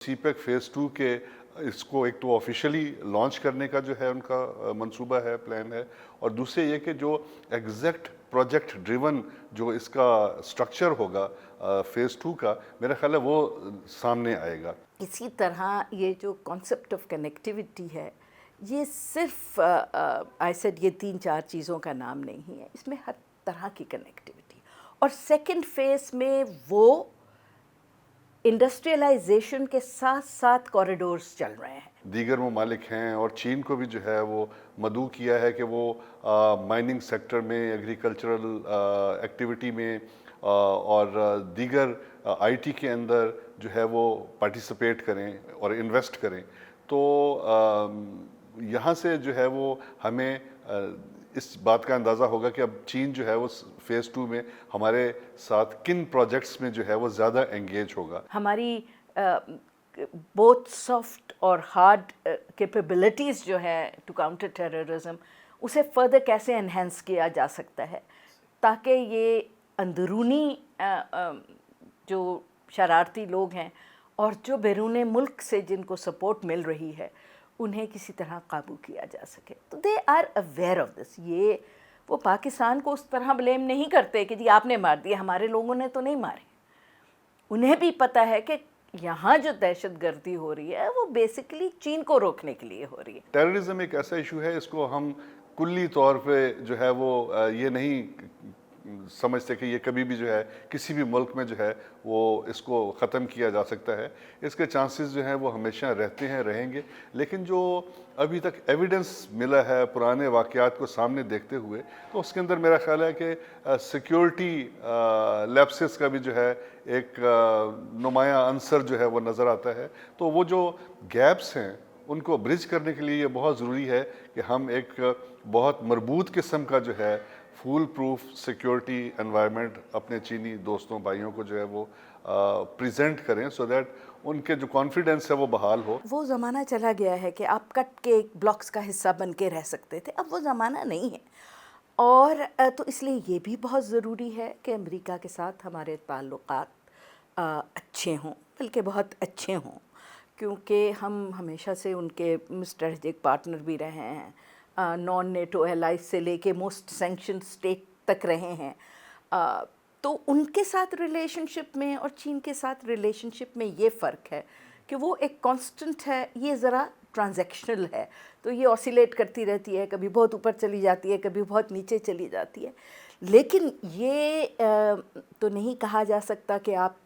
सी pack phase 2 के इसको एक तो ऑफिशियली लॉन्च करने का जो है उनका मंसूबा है, प्लान है, और दूसरे ये कि जो एग्जैक्ट प्रोजेक्ट ड्रिवन जो इसका स्ट्रक्चर होगा फेज़ 2 का, मेरा ख्याल है वो सामने आएगा। इसी तरह ये जो कॉन्सेप्ट ऑफ कनेक्टिविटी है, ये सिर्फ आई सेड ये 3-4 चीज़ों का नाम नहीं है, इसमें हर तरह की कनेक्टिविटी। और सेकंड फेज़ में वो इंडस्ट्रियलाइजेशन के साथ साथ कॉरिडोर्स चल रहे हैं। दीगर ममालिक हैं और चीन को भी जो है वो मदऊ किया है कि वो माइनिंग सेक्टर में, एग्रीकल्चरल एक्टिविटी में और दीगर आईटी के अंदर जो है वो पार्टिसिपेट करें और इन्वेस्ट करें। तो यहाँ से जो है वो हमें इस बात का अंदाज़ा होगा कि अब चीन जो है वो फेज़ 2 में हमारे साथ किन प्रोजेक्ट्स में जो है वो ज़्यादा एंगेज होगा। हमारी बोथ सॉफ्ट और हार्ड कैपेबिलिटीज़ जो है टू काउंटर टेररिज्म, उसे फर्दर कैसे एनहेंस किया जा सकता है ताकि ये अंदरूनी जो शरारती लोग हैं और जो बैरून मुल्क से जिनको सपोर्ट मिल रही है, उन्हें किसी तरह काबू किया जा सके। तो they are aware of this. ये वो पाकिस्तान को उस तरह ब्लेम नहीं करते कि जी आपने मार दिया, हमारे लोगों ने तो नहीं मारे। उन्हें भी पता है कि यहाँ जो दहशत गर्दी हो रही है वो बेसिकली चीन को रोकने के लिए हो रही है। टेररिज्म एक ऐसा इशू है, इसको हम कुल्ली तौर पे जो है वो ये नहीं समझते कि ये कभी भी जो है किसी भी मुल्क में जो है वो इसको ख़त्म किया जा सकता है। इसके चांसेस जो हैं वो हमेशा रहते हैं, रहेंगे, लेकिन जो अभी तक एविडेंस मिला है पुराने वाक़यात को सामने देखते हुए, तो उसके अंदर मेरा ख़्याल है कि सिक्योरिटी लैप्सेस का भी जो है एक नुमाया अंसर जो है वो नज़र आता है। तो वो जो गैप्स हैं उनको ब्रिज करने के लिए ये बहुत ज़रूरी है कि हम एक बहुत मरबूत किस्म का जो है फुल प्रूफ सिक्योरिटी एनवायरनमेंट अपने चीनी दोस्तों भाइयों को जो है वो प्रेजेंट करें, सो दैट उनके जो कॉन्फिडेंस है वो बहाल हो। वो ज़माना चला गया है कि आप कट के ब्लॉक्स का हिस्सा बन के रह सकते थे, अब वो ज़माना नहीं है। और तो इसलिए ये भी बहुत ज़रूरी है कि अमेरिका के साथ हमारे ताल्लुकात अच्छे हों, बल्कि बहुत अच्छे हों, क्योंकि हम हमेशा से उनके स्ट्रेटजिक पार्टनर भी रहे हैं। नॉन नेटो एलाइज से लेके मोस्ट सैंक्शन स्टेट तक रहे हैं। तो उनके साथ रिलेशनशिप में और चीन के साथ रिलेशनशिप में ये फ़र्क है कि वो एक कांस्टेंट है, ये ज़रा ट्रांजैक्शनल है। तो ये ऑसिलेट करती रहती है, कभी बहुत ऊपर चली जाती है, कभी बहुत नीचे चली जाती है। लेकिन ये तो नहीं कहा जा सकता कि आप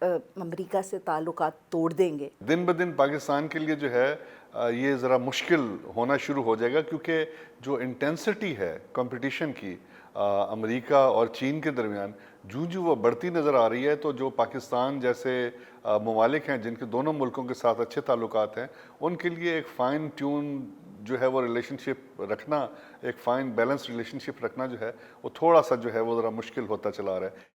अमेरिका से ताल्लुकात तोड़ देंगे। दिन ब दिन पाकिस्तान के लिए जो है ये ज़रा मुश्किल होना शुरू हो जाएगा, क्योंकि जो इंटेंसिटी है कंपटीशन की अमेरिका और चीन के दरमियान जूं वो बढ़ती नज़र आ रही है, तो जो पाकिस्तान जैसे ममालिक हैं जिनके दोनों मुल्कों के साथ अच्छे ताल्लुकात हैं, उनके लिए एक फ़ाइन ट्यून जो है वो रिलेशनशिप रखना, एक फ़ाइन बैलेंस रिलेशनशिप रखना जो है वो थोड़ा सा जो है वो ज़रा मुश्किल होता चला रहा है।